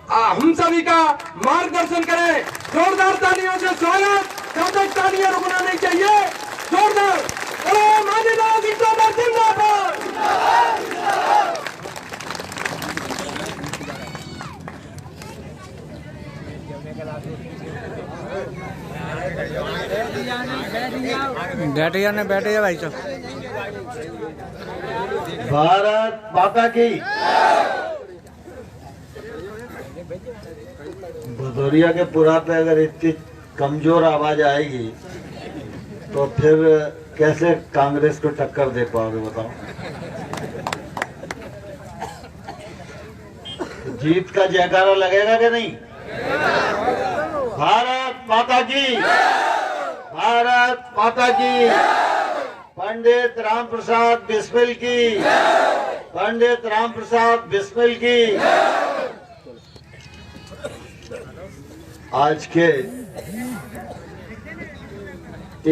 हम सभी का मार्गदर्शन करें। जोरदार तालियों से स्वागत। जब तक तालियां रुकना नहीं चाहिए, जोरदार बोलो मांझीदास जिंदाबाद जिंदाबाद। बैठे जा भाई साहब। भारत माता की। भदौरिया के पुरा पे अगर इतनी कमजोर आवाज आएगी तो फिर कैसे कांग्रेस को टक्कर दे पाओगे बताओ। जीत का जयकारा लगेगा कि नहीं? भारत माता की, भारत माता की। पंडित राम प्रसाद बिस्मिल की, पंडित राम प्रसाद बिस्मिल की। आज के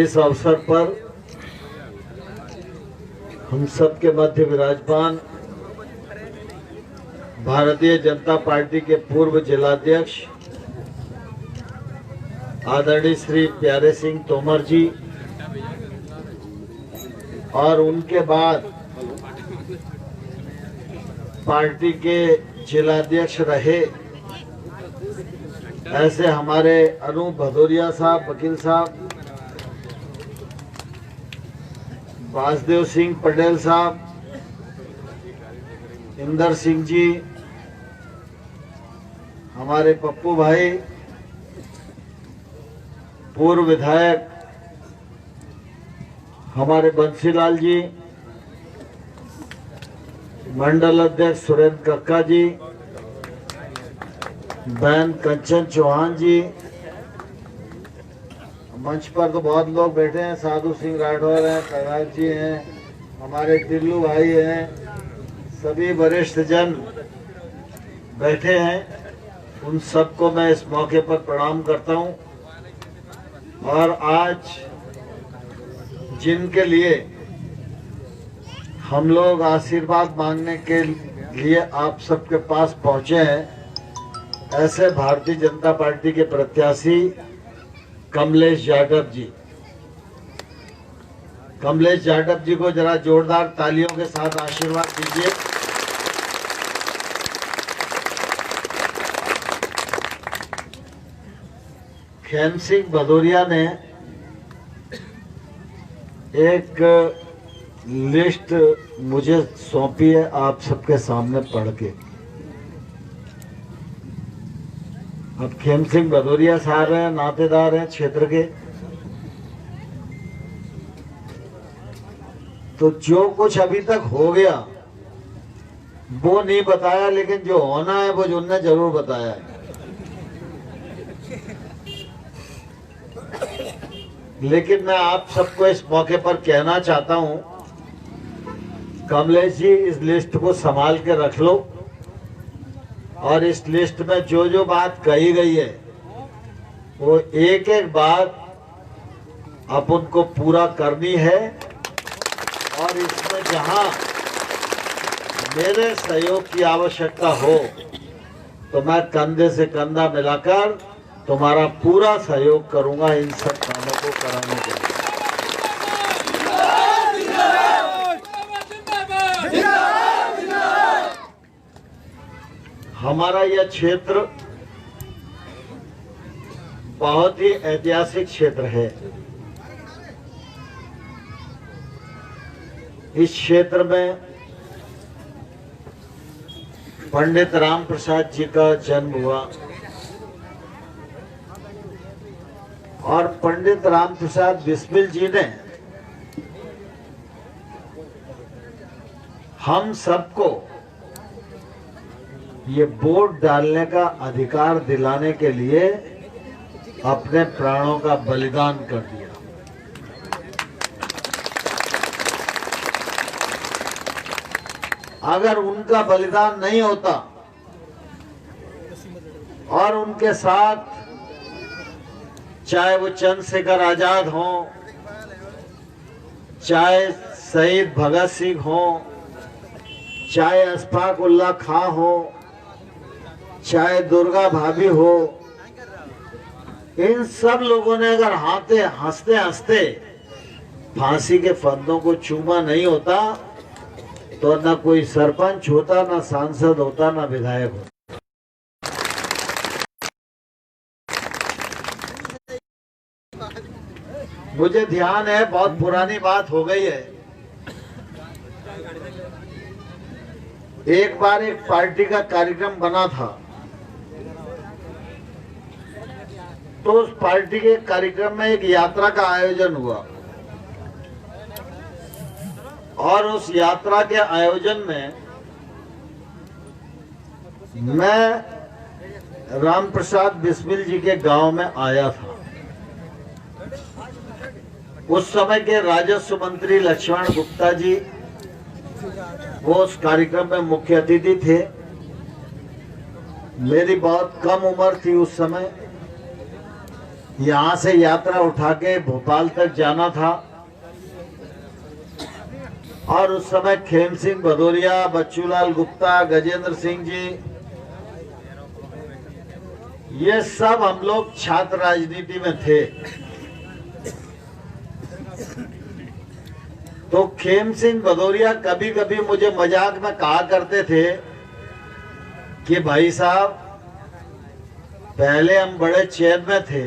इस अवसर पर हम सब के मध्य विराजमान भारतीय जनता पार्टी के पूर्व जिलाध्यक्ष आदरणीय श्री प्यारे सिंह तोमर जी और उनके बाद पार्टी के जिलाध्यक्ष रहे ऐसे हमारे अनूप भदौरिया साहब, वकील साहब, वासुदेव सिंह पटेल साहब, इंदर सिंह जी, हमारे पप्पू भाई, पूर्व विधायक हमारे बंसीलाल जी, मंडल अध्यक्ष सुरेंद्र कक्का जी, बहन कंचन चौहान जी, मंच पर तो बहुत लोग बैठे हैं, साधु सिंह राठौर हैं, प्रहलाद जी हैं, हमारे टिल्लू भाई हैं, सभी वरिष्ठ जन बैठे हैं। उन सबको मैं इस मौके पर प्रणाम करता हूं। और आज जिनके लिए हम लोग आशीर्वाद मांगने के लिए आप सबके पास पहुंचे हैं, ऐसे भारतीय जनता पार्टी के प्रत्याशी कमलेश यादव जी। कमलेश यादव जी को जरा जोरदार तालियों के साथ आशीर्वाद दीजिए। खेम सिंह भदौरिया ने एक लिस्ट मुझे सौंपी है, आप सबके सामने पढ़ के। अब खेम सिंह भदौरिया साहब हैं, नातेदार हैं क्षेत्र के, तो जो कुछ अभी तक हो गया वो नहीं बताया, लेकिन जो होना है वो उनने जरूर बताया है। लेकिन मैं आप सबको इस मौके पर कहना चाहता हूं, कमलेश जी इस लिस्ट को संभाल के रख लो और इस लिस्ट में जो जो बात कही गई है वो एक एक बात अपन को पूरा करनी है। और इसमें जहां मेरे सहयोग की आवश्यकता हो तो मैं कंधे से कंधा मिलाकर तुम्हारा पूरा सहयोग करूंगा इन सब कामों को कराने के लिए। हमारा यह क्षेत्र बहुत ही ऐतिहासिक क्षेत्र है। इस क्षेत्र में पंडित राम प्रसाद जी का जन्म हुआ और पंडित राम प्रसाद बिस्मिल जी ने हम सबको ये वोट डालने का अधिकार दिलाने के लिए अपने प्राणों का बलिदान कर दिया। अगर उनका बलिदान नहीं होता और उनके साथ चाहे वो चंद्रशेखर आजाद हो, चाहे शहीद भगत सिंह हो, चाहे अशफाक उल्लाह खां हो, चाहे दुर्गा भाभी हो, इन सब लोगों ने अगर हंसते हंसते फांसी के फंदों को चूमा नहीं होता तो ना कोई सरपंच होता, ना सांसद होता, ना विधायक होता। मुझे ध्यान है, बहुत पुरानी बात हो गई है, एक बार एक पार्टी का कार्यक्रम बना था, तो उस पार्टी के कार्यक्रम में एक यात्रा का आयोजन हुआ और उस यात्रा के आयोजन में मैं रामप्रसाद बिस्मिल जी के गांव में आया था। उस समय के राजस्व मंत्री लक्ष्मण गुप्ता जी वो उस कार्यक्रम में मुख्य अतिथि थे। मेरी बहुत कम उम्र थी उस समय। यहाँ से यात्रा उठा के भोपाल तक जाना था और उस समय खेम सिंह भदौरिया, बच्चूलाल गुप्ता, गजेंद्र सिंह जी, ये सब हम लोग छात्र राजनीति में थे। तो खेम सिंह भदौरिया कभी कभी मुझे मजाक में कहा करते थे कि भाई साहब, पहले हम बड़े चैन में थे,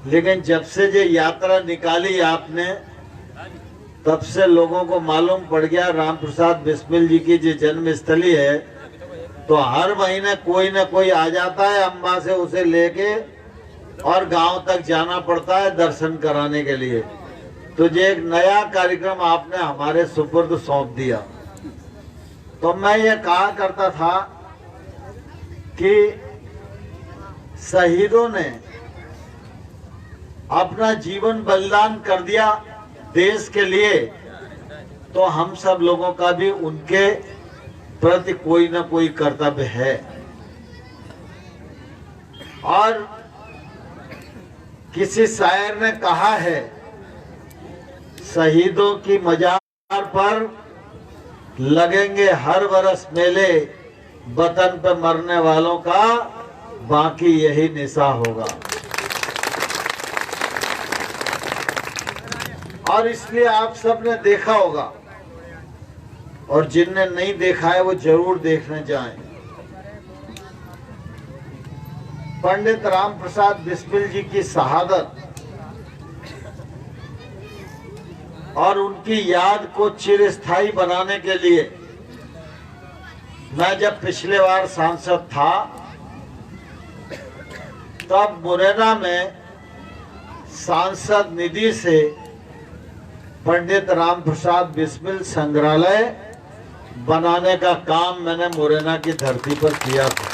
लेकिन जब से ये यात्रा निकाली आपने, तब से लोगों को मालूम पड़ गया रामप्रसाद बिस्मिल जी की जो जन्मस्थली है, तो हर महीने कोई न कोई आ जाता है अम्बा से उसे लेके और गांव तक जाना पड़ता है दर्शन कराने के लिए। तो ये एक नया कार्यक्रम आपने हमारे सुपुर्द सौंप दिया। तो मैं ये कहा करता था कि शहीदों ने अपना जीवन बलिदान कर दिया देश के लिए, तो हम सब लोगों का भी उनके प्रति कोई ना कोई कर्तव्य है। और किसी शायर ने कहा है, शहीदों की मजार पर लगेंगे हर बरस मेले, वतन पे मरने वालों का बाकी यही निशा होगा। और इसलिए आप सबने देखा होगा, और जिनने नहीं देखा है वो जरूर देखने जाएं। पंडित रामप्रसाद बिस्मिल जी की शहादत और उनकी याद को चिरस्थायी बनाने के लिए मैं जब पिछले बार सांसद था, तब मुरैना में सांसद निधि से पंडित रामप्रसाद बिस्मिल संग्रहालय बनाने का काम मैंने मुरैना की धरती पर किया था।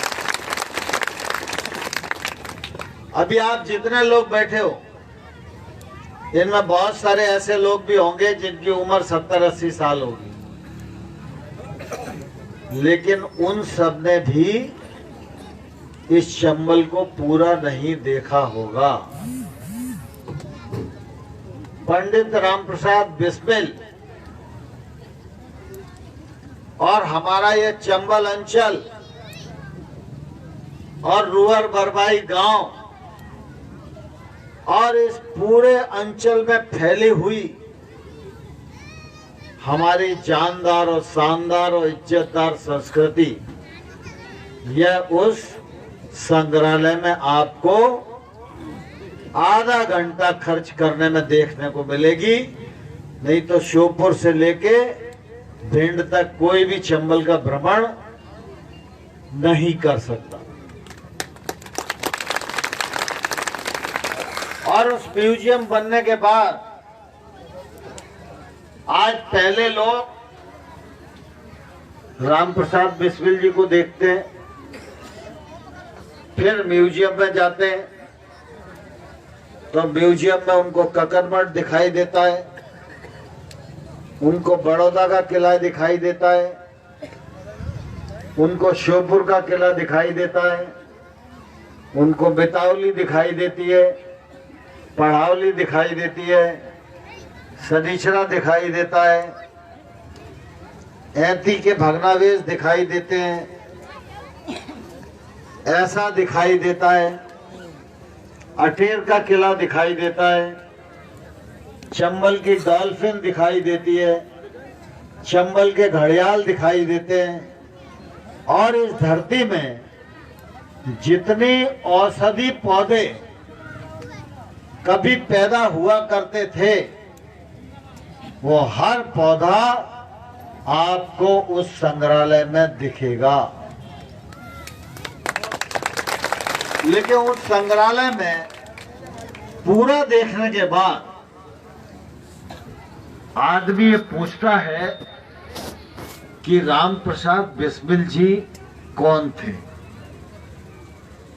अभी आप जितने लोग बैठे हो, इनमें बहुत सारे ऐसे लोग भी होंगे जिनकी उम्र 70-80 साल होगी, लेकिन उन सब ने भी इस चंबल को पूरा नहीं देखा होगा। पंडित रामप्रसाद बिस्मिल और हमारा ये चंबल अंचल और रुअर बरबाई गांव और इस पूरे अंचल में फैली हुई हमारी जानदार और शानदार और इज्जतदार संस्कृति, यह उस संग्रहालय में आपको आधा घंटा खर्च करने में देखने को मिलेगी। नहीं तो श्योपुर से लेके भिंड तक कोई भी चंबल का भ्रमण नहीं कर सकता। और उस म्यूजियम बनने के बाद आज पहले लोग रामप्रसाद बिस्मिल जी को देखते हैं, फिर म्यूजियम में जाते हैं, तो म्यूजियम में उनको ककरमठ दिखाई देता है, उनको बड़ौदा का किला दिखाई देता है, उनको श्योपुर का किला दिखाई देता है, उनको बितावली दिखाई देती है, पढ़ावली दिखाई देती है, सनीचरा दिखाई देता है, ऐती के भगनावेश दिखाई देते हैं, ऐसा दिखाई देता है, अटेर का किला दिखाई देता है, चंबल की डॉल्फिन दिखाई देती है, चंबल के घड़ियाल दिखाई देते हैं। और इस धरती में जितने औषधि पौधे कभी पैदा हुआ करते थे, वो हर पौधा आपको उस संग्रहालय में दिखेगा। लेकिन उस संग्रहालय में पूरा देखने के बाद आदमी ये पूछता है कि राम प्रसाद बिस्मिल जी कौन थे।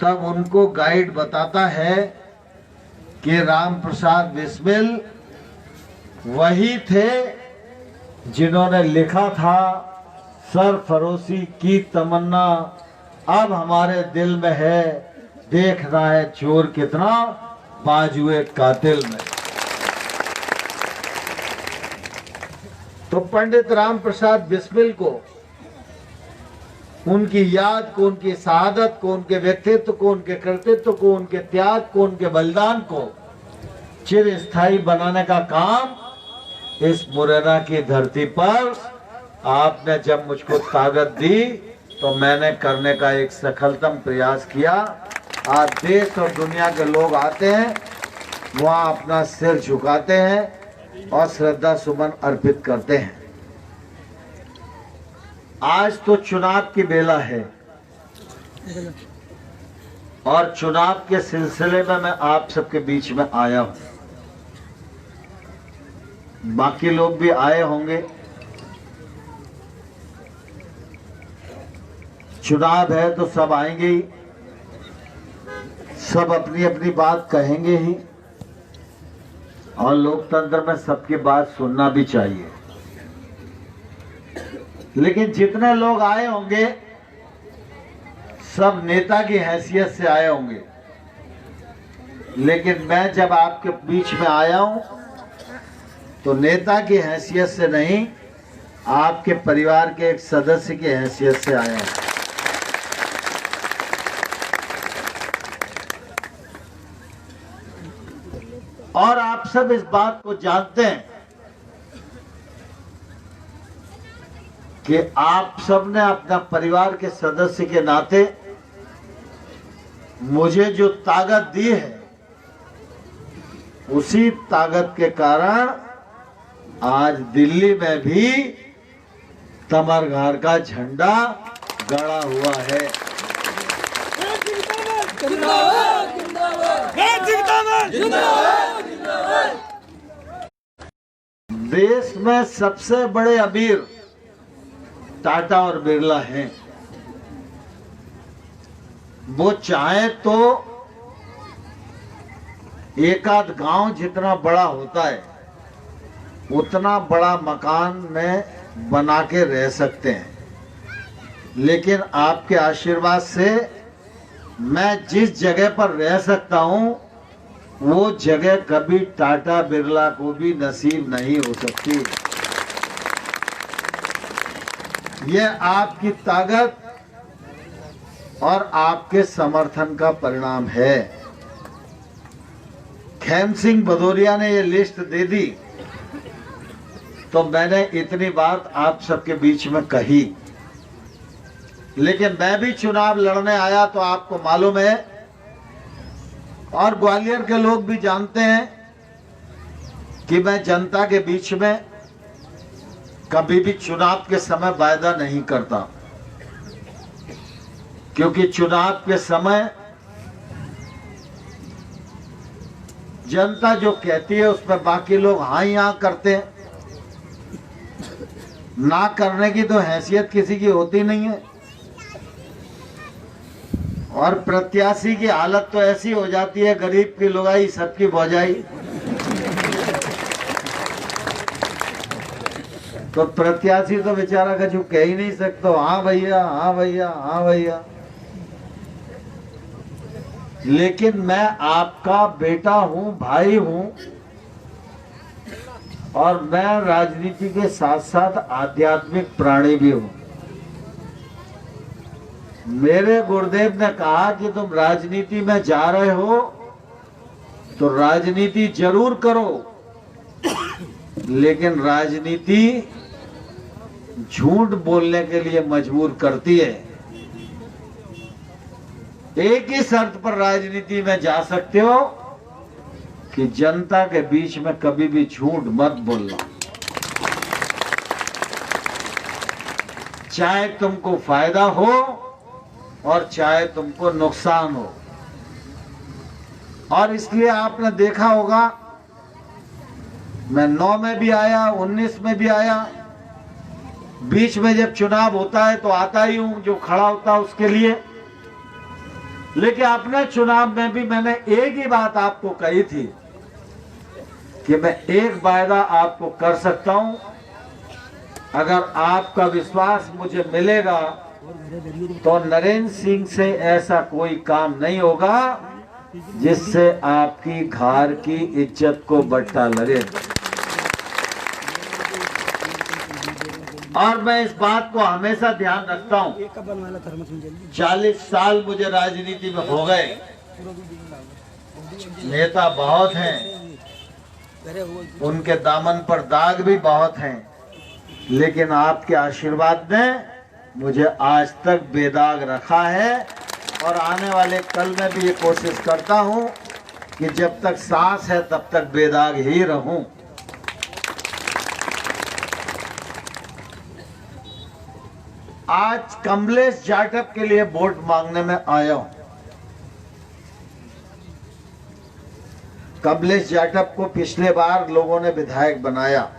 तब उनको गाइड बताता है कि राम प्रसाद बिस्मिल वही थे जिन्होंने लिखा था, सरफरोशी की तमन्ना अब हमारे दिल में है, देखना है चोर कितना बाजुए कातिल में। तो पंडित राम प्रसाद बिस्मिल को, उनकी याद को, उनकी शहादत को, उनके व्यक्तित्व को, उनके कर्तृत्व को, उनके त्याग को, उनके बलिदान को चिरस्थायी बनाने का काम इस मुरैना की धरती पर आपने जब मुझको ताकत दी तो मैंने करने का एक सफलतम प्रयास किया। आज देश और दुनिया के लोग आते हैं, वहाँ अपना सिर झुकाते हैं और श्रद्धा सुमन अर्पित करते हैं। आज तो चुनाव की बेला है और चुनाव के सिलसिले में मैं आप सबके बीच में आया हूं। बाकी लोग भी आए होंगे। चुनाव है तो सब आएंगे ही, सब अपनी अपनी बात कहेंगे ही, और लोकतंत्र में सबकी बात सुनना भी चाहिए। लेकिन जितने लोग आए होंगे सब नेता की हैसियत से आए होंगे। लेकिन मैं जब आपके बीच में आया हूं तो नेता की हैसियत से नहीं, आपके परिवार के एक सदस्य की हैसियत से आया हूं। और आप सब इस बात को जानते हैं कि आप सब ने अपना परिवार के सदस्य के नाते मुझे जो ताकत दी है, उसी ताकत के कारण आज दिल्ली में भी तमरघाट का झंडा गड़ा हुआ है। देश में सबसे बड़े अमीर टाटा और बिरला हैं। वो चाहे तो एक आध गांव जितना बड़ा होता है उतना बड़ा मकान में बना के रह सकते हैं, लेकिन आपके आशीर्वाद से मैं जिस जगह पर रह सकता हूं वो जगह कभी टाटा बिरला को भी नसीब नहीं हो सकती। यह आपकी ताकत और आपके समर्थन का परिणाम है। खेम सिंह भदौरिया ने ये लिस्ट दे दी तो मैंने इतनी बात आप सबके बीच में कही। लेकिन मैं भी चुनाव लड़ने आया तो आपको मालूम है, और ग्वालियर के लोग भी जानते हैं कि मैं जनता के बीच में कभी भी चुनाव के समय वायदा नहीं करता, क्योंकि चुनाव के समय जनता जो कहती है उसमें बाकी लोग हाँ ही हाँ करते हैं। ना करने की तो हैसियत किसी की होती नहीं है, और प्रत्याशी की हालत तो ऐसी हो जाती है, गरीब की लुगाई सबकी भौजाई। तो प्रत्याशी तो बेचारा कुछ कह ही नहीं सकता, हाँ भैया हाँ भैया हाँ भैया। लेकिन मैं आपका बेटा हूं, भाई हूं, और मैं राजनीति के साथ साथ आध्यात्मिक प्राणी भी हूं। मेरे गुरुदेव ने कहा कि तुम राजनीति में जा रहे हो तो राजनीति जरूर करो, लेकिन राजनीति झूठ बोलने के लिए मजबूर करती है। एक ही शर्त पर राजनीति में जा सकते हो कि जनता के बीच में कभी भी झूठ मत बोलना, चाहे तुमको फायदा हो और चाहे तुमको नुकसान हो। और इसलिए आपने देखा होगा, मैं 9 में भी आया, 19 में भी आया, बीच में जब चुनाव होता है तो आता ही हूं, जो खड़ा होता है उसके लिए। लेकिन अपने चुनाव में भी मैंने एक ही बात आपको कही थी कि मैं एक वायदा आपको कर सकता हूं, अगर आपका विश्वास मुझे मिलेगा तो नरेंद्र सिंह से ऐसा कोई काम नहीं होगा जिससे आपकी घर की इज्जत को बट्टा लगे। और मैं इस बात को हमेशा ध्यान रखता हूँ। 40 साल मुझे राजनीति में हो गए, नेता बहुत हैं, उनके दामन पर दाग भी बहुत हैं, लेकिन आपके आशीर्वाद ने मुझे आज तक बेदाग रखा है। और आने वाले कल में भी ये कोशिश करता हूं कि जब तक सांस है तब तक बेदाग ही रहूं। आज कमलेश जाटव के लिए वोट मांगने में आया हूं। कमलेश जाटव को पिछले बार लोगों ने विधायक बनाया।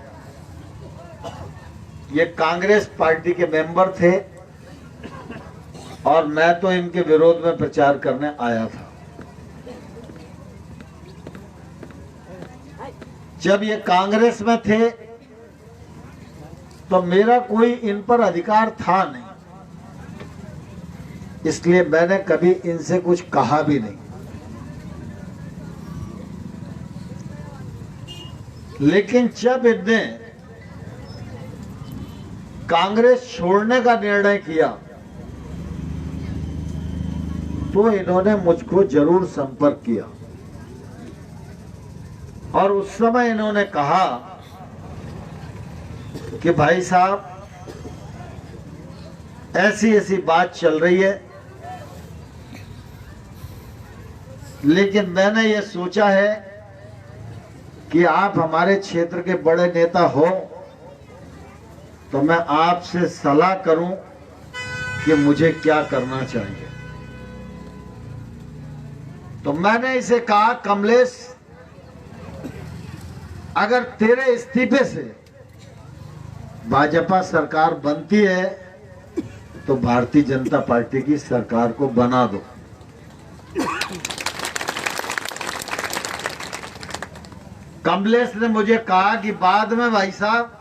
ये कांग्रेस पार्टी के मेंबर थे और मैं तो इनके विरोध में प्रचार करने आया था। जब ये कांग्रेस में थे तो मेरा कोई इन पर अधिकार था नहीं, इसलिए मैंने कभी इनसे कुछ कहा भी नहीं। लेकिन जब इनने कांग्रेस छोड़ने का निर्णय किया तो इन्होंने मुझको जरूर संपर्क किया और उस समय इन्होंने कहा कि भाई साहब ऐसी ऐसी बात चल रही है, लेकिन मैंने ये सोचा है कि आप हमारे क्षेत्र के बड़े नेता हो तो मैं आपसे सलाह करूं कि मुझे क्या करना चाहिए। तो मैंने इसे कहा, कमलेश, अगर तेरे इस्तीफे से भाजपा सरकार बनती है तो भारतीय जनता पार्टी की सरकार को बना दो। कमलेश ने मुझे कहा कि बाद में भाई साहब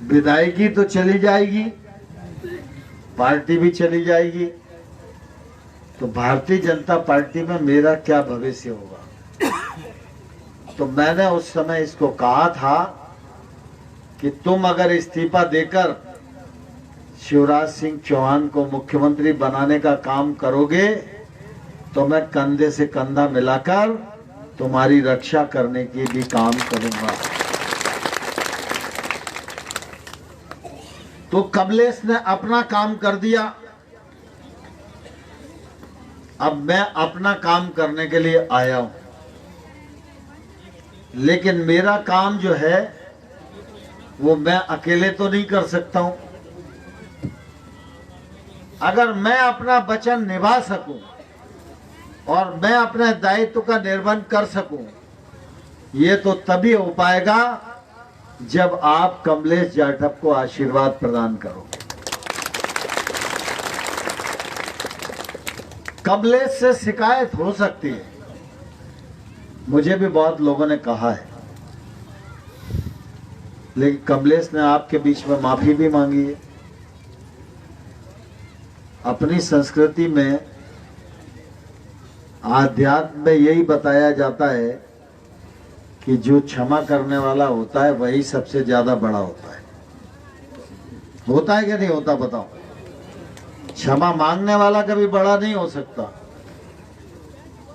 विधायकी तो चली जाएगी, पार्टी भी चली जाएगी, तो भारतीय जनता पार्टी में मेरा क्या भविष्य होगा। तो मैंने उस समय इसको कहा था कि तुम अगर इस्तीफा देकर शिवराज सिंह चौहान को मुख्यमंत्री बनाने का काम करोगे तो मैं कंधे से कंधा मिलाकर तुम्हारी रक्षा करने की भी काम करूंगा। तो कमलेश ने अपना काम कर दिया। अब मैं अपना काम करने के लिए आया हूं, लेकिन मेरा काम जो है वो मैं अकेले तो नहीं कर सकता हूं। अगर मैं अपना वचन निभा सकूं और मैं अपने दायित्व का निर्वहन कर सकूं, ये तो तभी हो पाएगा जब आप कमलेश जाटव को आशीर्वाद प्रदान करोगे। कमलेश से शिकायत हो सकती है, मुझे भी बहुत लोगों ने कहा है, लेकिन कमलेश ने आपके बीच में माफी भी मांगी है। अपनी संस्कृति में, आध्यात्म में यही बताया जाता है कि जो क्षमा करने वाला होता है वही सबसे ज्यादा बड़ा होता है। होता है कि नहीं होता बताओ। क्षमा मांगने वाला कभी बड़ा नहीं हो सकता।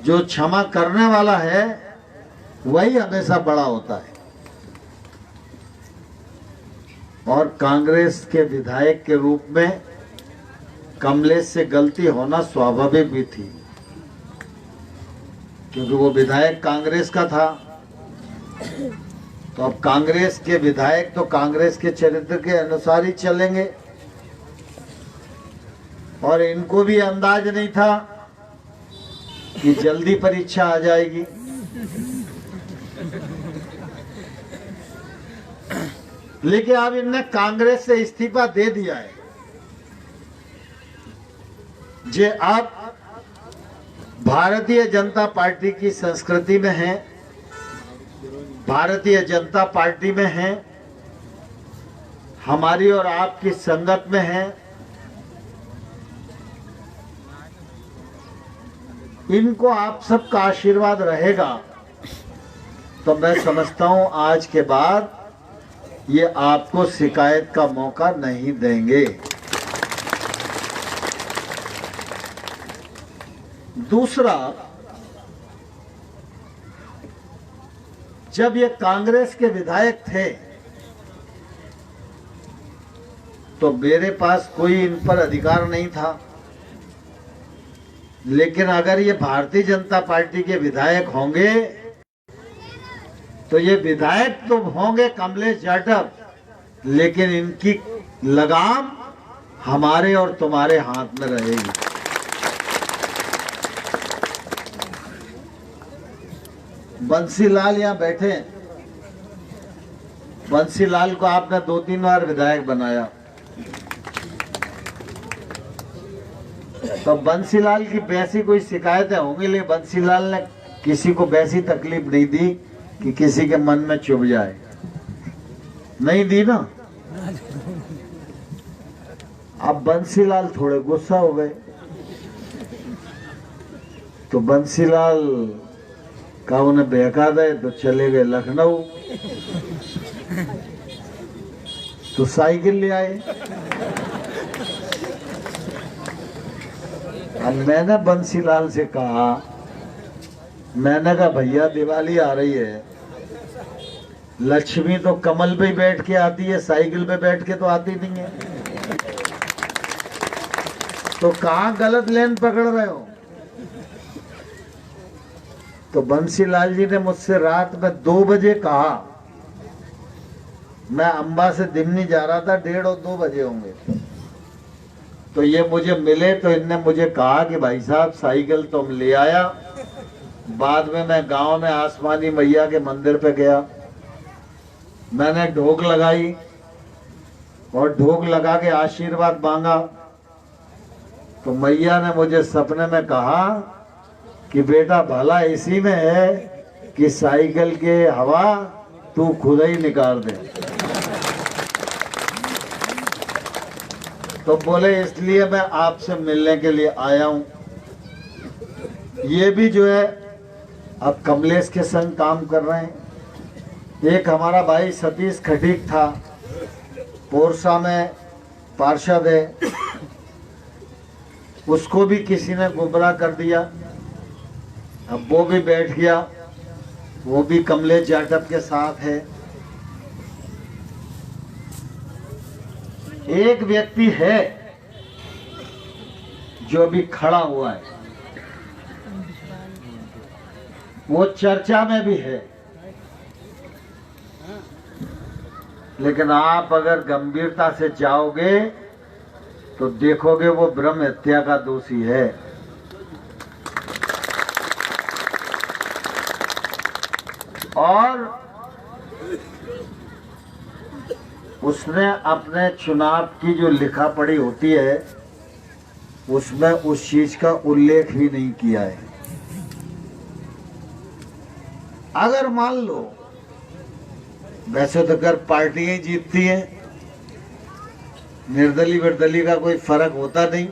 जो क्षमा करने वाला है वही हमेशा बड़ा होता है। और कांग्रेस के विधायक के रूप में कमलेश से गलती होना स्वाभाविक भी थी, क्योंकि वो विधायक कांग्रेस का था। तो अब कांग्रेस के विधायक तो कांग्रेस के चरित्र के अनुसार ही चलेंगे, और इनको भी अंदाज नहीं था कि जल्दी परीक्षा आ जाएगी। लेकिन अब इनने कांग्रेस से इस्तीफा दे दिया है। जे आप भारतीय जनता पार्टी की संस्कृति में हैं, भारतीय जनता पार्टी में हैं, हमारी और आपकी संगत में हैं। इनको आप सबका आशीर्वाद रहेगा तो मैं समझता हूं आज के बाद ये आपको शिकायत का मौका नहीं देंगे। दूसरा, जब ये कांग्रेस के विधायक थे तो मेरे पास कोई इन पर अधिकार नहीं था, लेकिन अगर ये भारतीय जनता पार्टी के विधायक होंगे तो ये विधायक तो होंगे कमलेश जाटव, लेकिन इनकी लगाम हमारे और तुम्हारे हाथ में रहेगी। बंसीलाल यहाँ बैठे हैं। बंसीलाल को आपने 2-3 बार विधायक बनाया, तो बंसीलाल की वैसी कोई शिकायतें होंगी, लेकिन बंसीलाल ने किसी को वैसी तकलीफ नहीं दी कि किसी के मन में चुभ जाए। नहीं दी ना। अब बंसीलाल थोड़े गुस्सा हो गए, तो बंसीलाल का उन्हें बहका दे तो चले गए लखनऊ, तो साइकिल ले आए। अब मैंने बंसीलाल से कहा, मैंने कहा भैया दिवाली आ रही है, लक्ष्मी तो कमल पे बैठ के आती है, साइकिल पे बैठ के तो आती नहीं है, तो कहाँ गलत लेन पकड़ रहे हो। तो बंसीलाल जी ने मुझसे रात में 2 बजे कहा, मैं अंबा से दिमनी जा रहा था, 1:30 और 2 बजे होंगे, तो ये मुझे मिले तो इनने मुझे कहा कि भाई साहब साइकिल तुम ले आया। बाद में मैं गांव में आसमानी मैया के मंदिर पे गया, मैंने ढोक लगाई और ढोक लगा के आशीर्वाद मांगा, तो मैया ने मुझे सपने में कहा कि बेटा भला इसी में है कि साइकिल के हवा तू खुद ही निकाल दे। तो बोले इसलिए मैं आपसे मिलने के लिए आया हूं। ये भी जो है अब कमलेश के संग काम कर रहे हैं। एक हमारा भाई सतीश खटीक था, पोरसा में पार्षद है, उसको भी किसी ने गुमराह कर दिया। अब वो भी बैठ गया, वो भी कमलेश जाटव के साथ है। एक व्यक्ति है जो अभी खड़ा हुआ है, वो चर्चा में भी है, लेकिन आप अगर गंभीरता से जाओगे तो देखोगे वो ब्रह्म हत्या का दोषी है। और उसने अपने चुनाव की जो लिखा पढ़ी होती है उसमें उस चीज का उल्लेख भी नहीं किया है। अगर मान लो, वैसे तो कर पार्टियां जीतती हैं, निर्दलीय विर्दलीय का कोई फर्क होता नहीं,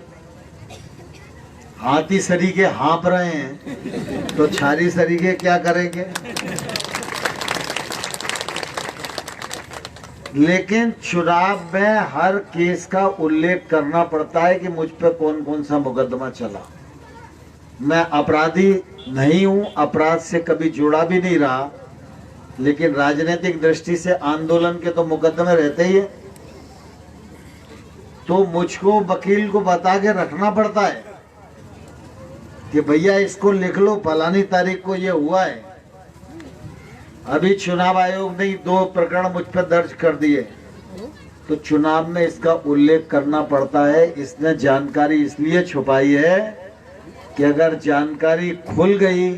हाथी सरीके हाँप रहे हैं तो छारी सरीके क्या करेंगे। लेकिन चुनाव में हर केस का उल्लेख करना पड़ता है कि मुझ पे कौन कौन सा मुकदमा चला। मैं अपराधी नहीं हूं, अपराध से कभी जुड़ा भी नहीं रहा, लेकिन राजनीतिक दृष्टि से आंदोलन के तो मुकदमे रहते ही है, तो मुझको वकील को बता के रखना पड़ता है कि भैया इसको लिख लो, फलानी तारीख को ये हुआ है। अभी चुनाव आयोग ने 2 प्रकरण मुझ पर दर्ज कर दिए, तो चुनाव में इसका उल्लेख करना पड़ता है। इसने जानकारी इसलिए छुपाई है कि अगर जानकारी खुल गई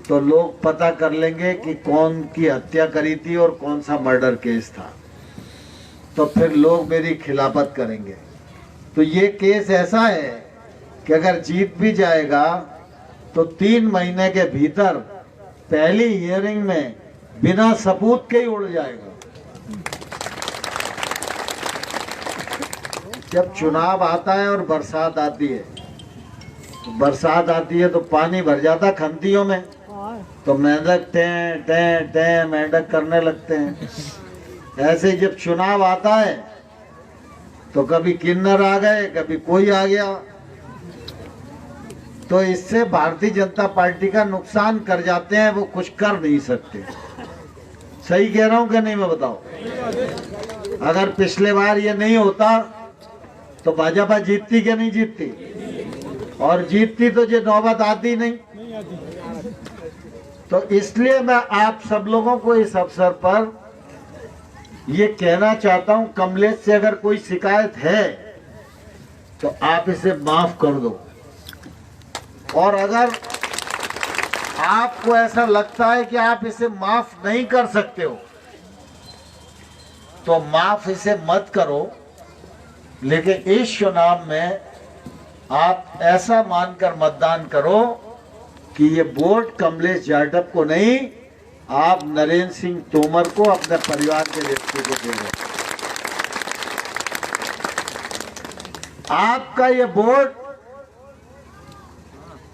तो लोग पता कर लेंगे कि कौन की हत्या करी थी और कौन सा मर्डर केस था, तो फिर लोग मेरी खिलाफत करेंगे। तो ये केस ऐसा है कि अगर जीत भी जाएगा तो 3 महीने के भीतर पहली हियरिंग में बिना सबूत के ही उड़ जाएगा। जब चुनाव आता है और बरसात आती है, तो पानी भर जाता खंतियों में, तो मेंढक टें टें टें मेंढक करने लगते हैं। ऐसे ही जब चुनाव आता है तो कभी किन्नर आ गए, कभी कोई आ गया, तो इससे भारतीय जनता पार्टी का नुकसान कर जाते हैं, वो कुछ कर नहीं सकते। सही कह रहा हूं कि नहीं, मैं बताओ। अगर पिछले बार ये नहीं होता तो भाजपा जीतती क्या नहीं जीतती, और जीतती तो ये नौबत आती नहीं। तो इसलिए मैं आप सब लोगों को इस अवसर पर ये कहना चाहता हूं, कमलेश से अगर कोई शिकायत है तो आप इसे माफ कर दो, और अगर आपको ऐसा लगता है कि आप इसे माफ नहीं कर सकते हो तो माफ इसे मत करो, लेकिन इस चुनाव में आप ऐसा मानकर मतदान करो कि ये वोट कमलेश जाटव को नहीं, आप नरेंद्र सिंह तोमर को, अपने परिवार के व्यक्ति को दे रहे। आपका ये वोट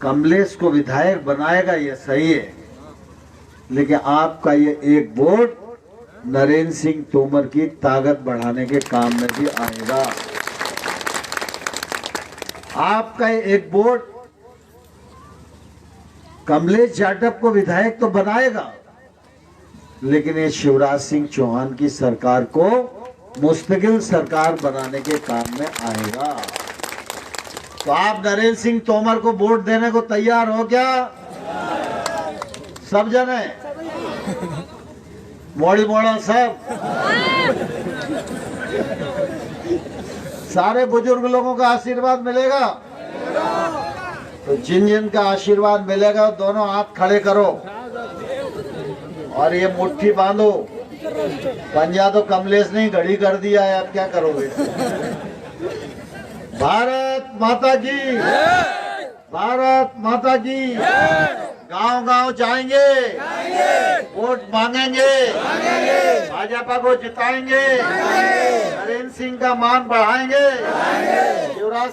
कमलेश को विधायक बनाएगा, ये सही है, लेकिन आपका ये एक वोट नरेंद्र सिंह तोमर की ताकत बढ़ाने के काम में भी आएगा। आपका ये एक वोट कमलेश जाटव को विधायक तो बनाएगा, लेकिन ये शिवराज सिंह चौहान की सरकार को मुस्तकिल सरकार बनाने के काम में आएगा। तो आप नरेंद्र सिंह तोमर को वोट देने को तैयार हो क्या? सब जने मोड़ी मोड़ा सब सारे बुजुर्ग लोगों का आशीर्वाद मिलेगा। तो जिन जिन का आशीर्वाद मिलेगा दोनों हाथ खड़े करो और ये मुट्ठी बांधो। पंजा तो कमलेश ने घड़ी कर दिया है, आप क्या करोगे? भारत माता की, भारत माता की। गांव गांव जाएंगे, वोट मांगेंगे, भाजपा को जिताएंगे, नरेंद्र सिंह का मान बढ़ाएंगे, शिवराज